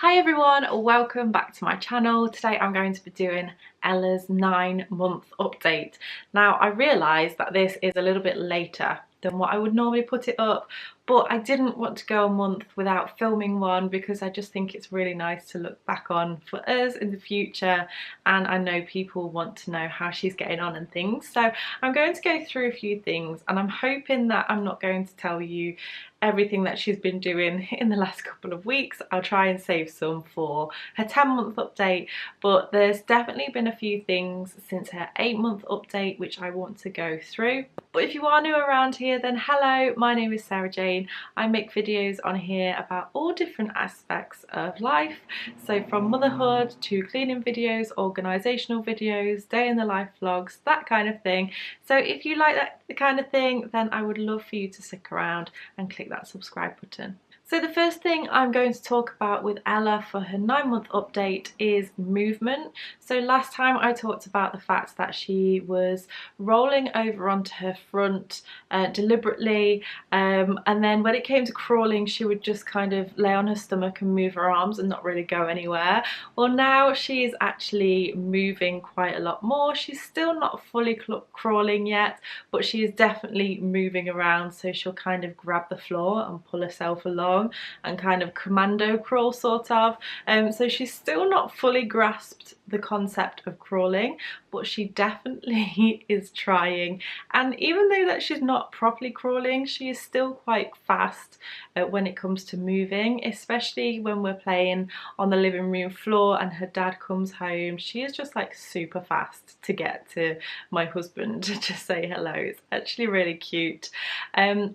Hi everyone, welcome back to my channel. Today I'm going to be doing Ella's 9-month update. Now I realise that this is a little bit later than what I would normally put it up, but I didn't want to go a month without filming one because I just think it's really nice to look back on for us in the future, and I know people want to know how she's getting on and things. So I'm going to go through a few things, and I'm hoping that I'm not going to tell you everything that she's been doing in the last couple of weeks. I'll try and save some for her 10-month update, but there's definitely been a few things since her 8-month update which I want to go through. But if you are new around here, then hello, my name is Sarah-Jayne. I make videos on here about all different aspects of life, so from motherhood to cleaning videos, organisational videos, day in the life vlogs, that kind of thing. So if you like that kind of thing, then I would love for you to stick around and click that subscribe button. So the first thing I'm going to talk about with Ella for her 9-month update is movement. So last time I talked about the fact that she was rolling over onto her front deliberately, and then when it came to crawling she would just kind of lay on her stomach and move her arms and not really go anywhere. Well, now she's actually moving quite a lot more. She's still not fully crawling yet, but she is definitely moving around, so she'll kind of grab the floor and pull herself along and kind of commando crawl sort of. So she's still not fully grasped the concept of crawling, but she definitely is trying, and even though that she's not properly crawling, she is still quite fast when it comes to moving, especially when we're playing on the living room floor and her dad comes home. She is just like super fast to get to my husband to just say hello. It's actually really cute.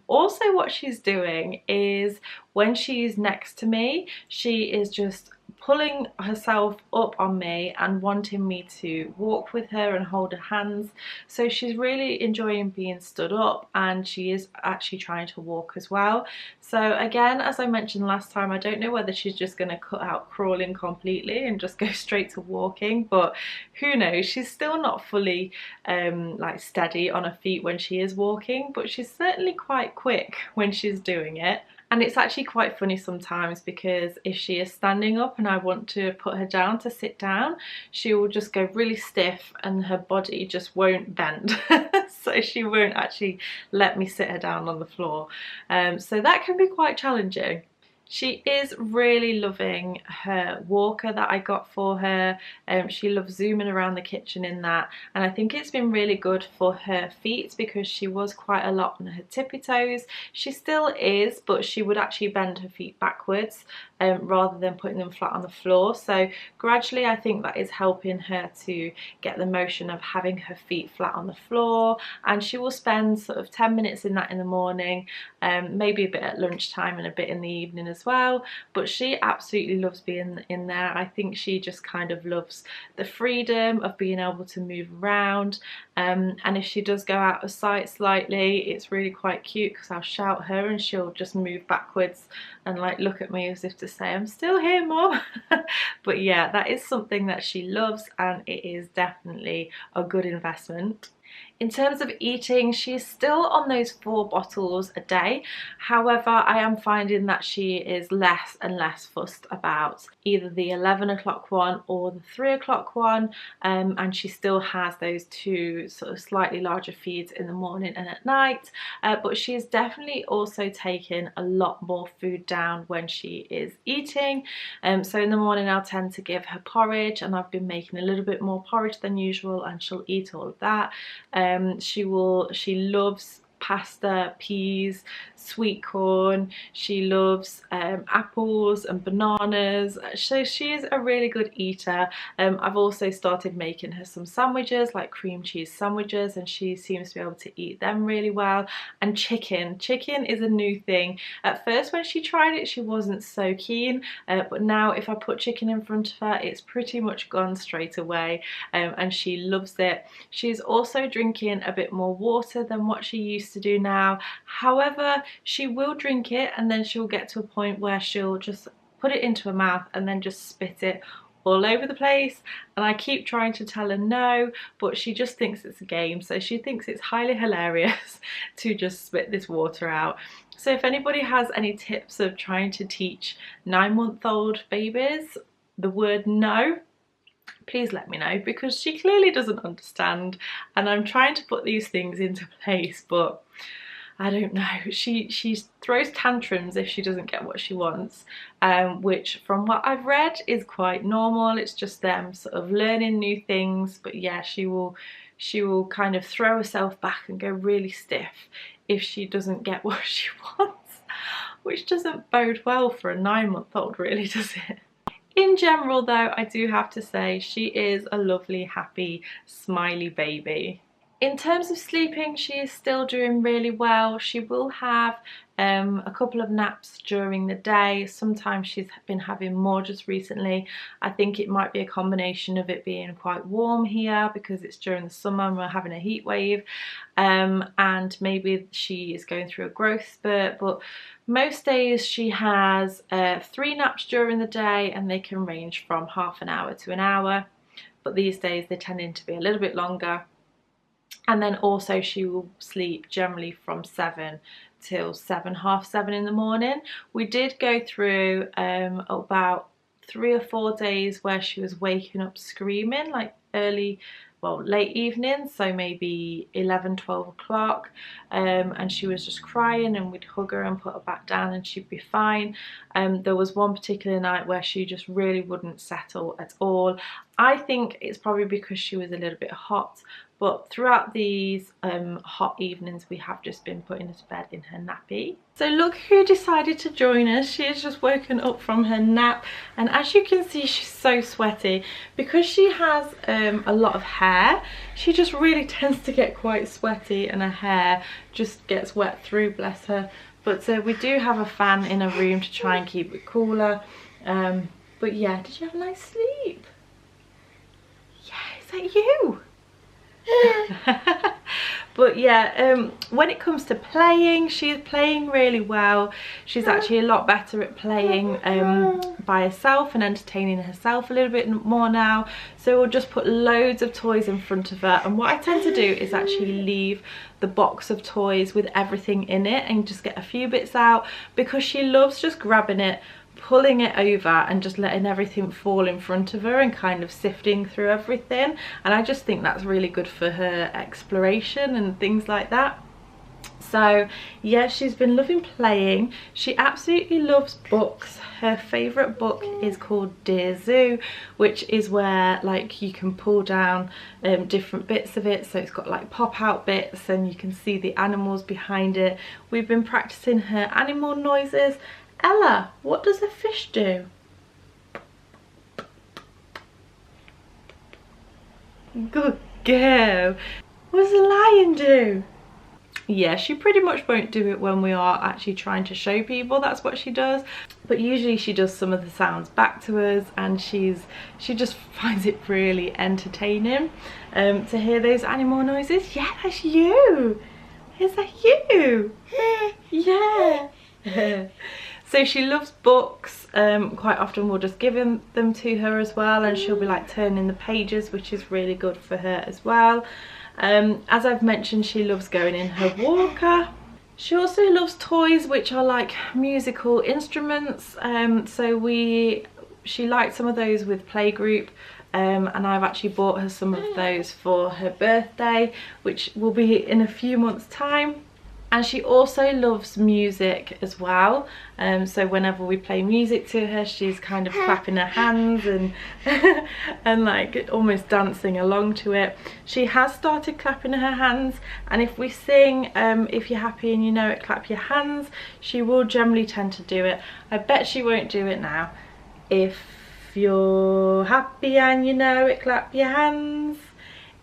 Also what she's doing is when she's next to me, she is just pulling herself up on me and wanting me to walk with her and hold her hands. So she's really enjoying being stood up, and she is actually trying to walk as well. So again, as I mentioned last time, I don't know whether she's just going to cut out crawling completely and just go straight to walking, but who knows. She's still not fully like steady on her feet when she is walking, but she's certainly quite quick when she's doing it. And it's actually quite funny sometimes, because if she is standing up and I want to put her down to sit down, she will just go really stiff and her body just won't bend. So she won't actually let me sit her down on the floor. So that can be quite challenging. She is really loving her walker that I got for her. She loves zooming around the kitchen in that, and I think it's been really good for her feet because she was quite a lot on her tippy toes. She still is, but she would actually bend her feet backwards rather than putting them flat on the floor. So gradually I think that is helping her to get the motion of having her feet flat on the floor, and she will spend sort of 10 minutes in that in the morning, maybe a bit at lunchtime and a bit in the evening as well. But she absolutely loves being in there. I think she just kind of loves the freedom of being able to move around, and if she does go out of sight slightly, it's really quite cute because I'll shout her and she'll just move backwards and like look at me as if to say, I'm still here, Mum. But yeah, that is something that she loves, and it is definitely a good investment. In terms of eating, she's still on those 4 bottles a day. However, I am finding that she is less and less fussed about either the 11 o'clock one or the 3 o'clock one, and she still has those 2 sort of slightly larger feeds in the morning and at night, but she's definitely also taken a lot more food down when she is eating. So in the morning I'll tend to give her porridge, and I've been making a little bit more porridge than usual, and she'll eat all of that. She loves pasta, peas, sweet corn. She loves apples and bananas. So she is a really good eater. I've also started making her some sandwiches, like cream cheese sandwiches, and she seems to be able to eat them really well. And chicken is a new thing. At first when she tried it she wasn't so keen, but now if I put chicken in front of her it's pretty much gone straight away, and she loves it. She's also drinking a bit more water than what she used to do now. However, she will drink it and then she'll get to a point where she'll just put it into her mouth and then just spit it all over the place, and I keep trying to tell her no, but she just thinks it's a game. So she thinks it's highly hilarious to just spit this water out. So if anybody has any tips of trying to teach 9-month-old babies the word no, please let me know, because she clearly doesn't understand, and I'm trying to put these things into place, but I don't know. She throws tantrums if she doesn't get what she wants, which from what I've read is quite normal. It's just them sort of learning new things. But yeah, she will kind of throw herself back and go really stiff if she doesn't get what she wants, which doesn't bode well for a 9-month-old, really, does it? In general though, I do have to say she is a lovely, happy, smiley baby. In terms of sleeping, she is still doing really well. She will have a couple of naps during the day. Sometimes she's been having more just recently. I think it might be a combination of it being quite warm here because it's during the summer and we're having a heat wave, and maybe she is going through a growth spurt, but most days she has 3 naps during the day, and they can range from half an hour to an hour, but these days they're tending to be a little bit longer. And then also she will sleep generally from 7 till 7, half 7 in the morning. We did go through about 3 or 4 days where she was waking up screaming, like late evening, so maybe 11, 12 o'clock, and she was just crying, and we'd hug her and put her back down and she'd be fine. There was one particular night where she just really wouldn't settle at all. I think it's probably because she was a little bit hot, but throughout these hot evenings we have just been putting her to bed in her nappy. So look who decided to join us. She has just woken up from her nap, and as you can see, she's so sweaty. Because she has a lot of hair, she just really tends to get quite sweaty, and her hair just gets wet through, bless her. But we do have a fan in her room to try and keep it cooler. But yeah, did you have a nice sleep? Yeah, is that you? But yeah, when it comes to playing, she is playing really well. She's actually a lot better at playing by herself and entertaining herself a little bit more now. So we'll just put loads of toys in front of her, and what I tend to do is actually leave the box of toys with everything in it and just get a few bits out, because she loves just grabbing it, pulling it over and just letting everything fall in front of her and kind of sifting through everything. And I just think that's really good for her exploration and things like that. So yeah, she's been loving playing. She absolutely loves books. Her favourite book is called Dear Zoo, which is where like you can pull down different bits of it. So it's got like pop out bits and you can see the animals behind it. We've been practicing her animal noises. Ella, what does a fish do? Good girl. What does a lion do? Yeah, she pretty much won't do it when we are actually trying to show people. That's what she does. But usually she does some of the sounds back to us, and she just finds it really entertaining to hear those animal noises. Yeah, that's you. Is that you? Yeah. So she loves books. Quite often we'll just give them to her as well, and she'll be like turning the pages, which is really good for her as well. As I've mentioned, she loves going in her walker. She also loves toys which are like musical instruments. She liked some of those with playgroup, and I've actually bought her some of those for her birthday, which will be in a few months' time. And she also loves music as well, so whenever we play music to her, she's kind of clapping her hands and and like almost dancing along to it. She has started clapping her hands, and if we sing if you're happy and you know it, clap your hands, she will generally tend to do it. I bet she won't do it now. If you're happy and you know it, clap your hands.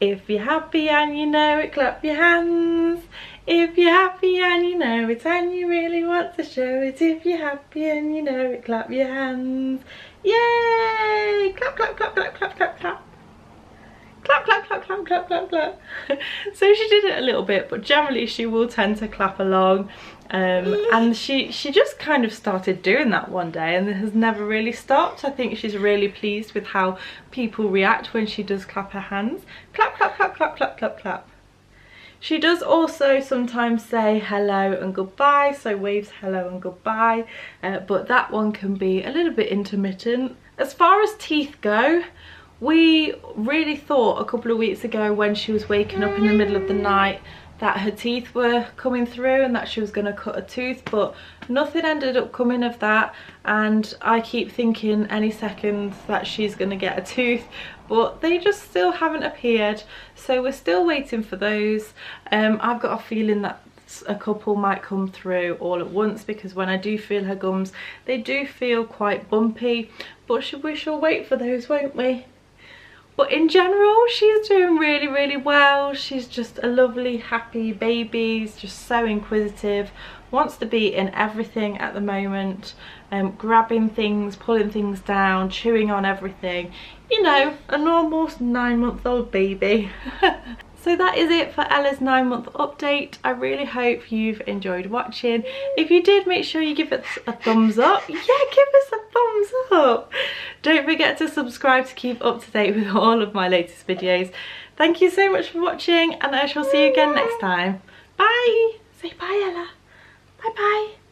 If you're happy and you know it, clap your hands. If you're happy and you know it and you really want to show it, if you're happy and you know it, clap your hands. Yay! Clap, clap, clap, clap, clap, clap, clap. clap, clap, clap, clap, clap, clap, clap. So she did it a little bit, but generally she will tend to clap along. And she just kind of started doing that one day and has never really stopped. I think she's really pleased with how people react when she does clap her hands. Clap, clap, clap, clap, clap, clap, clap. She does also sometimes say hello and goodbye, so waves hello and goodbye, but that one can be a little bit intermittent. As far as teeth go, we really thought a couple of weeks ago when she was waking up in the middle of the night that her teeth were coming through and that she was going to cut a tooth, but nothing ended up coming of that, and I keep thinking any second that she's going to get a tooth, but they just still haven't appeared, so we're still waiting for those. I've got a feeling that a couple might come through all at once, because when I do feel her gums, they do feel quite bumpy, but we shall wait for those, won't we? But in general, she's doing really, really well. She's just a lovely, happy baby. She's just so inquisitive, wants to be in everything at the moment, grabbing things, pulling things down, chewing on everything. You know, a normal 9-month-old baby. So that is it for Ella's 9-month update. I really hope you've enjoyed watching. If you did, make sure you give us a thumbs up. Yeah, give us a thumbs up. Don't forget to subscribe to keep up to date with all of my latest videos. Thank you so much for watching, and I shall see you again next time. Bye. Say bye, Ella. Bye bye.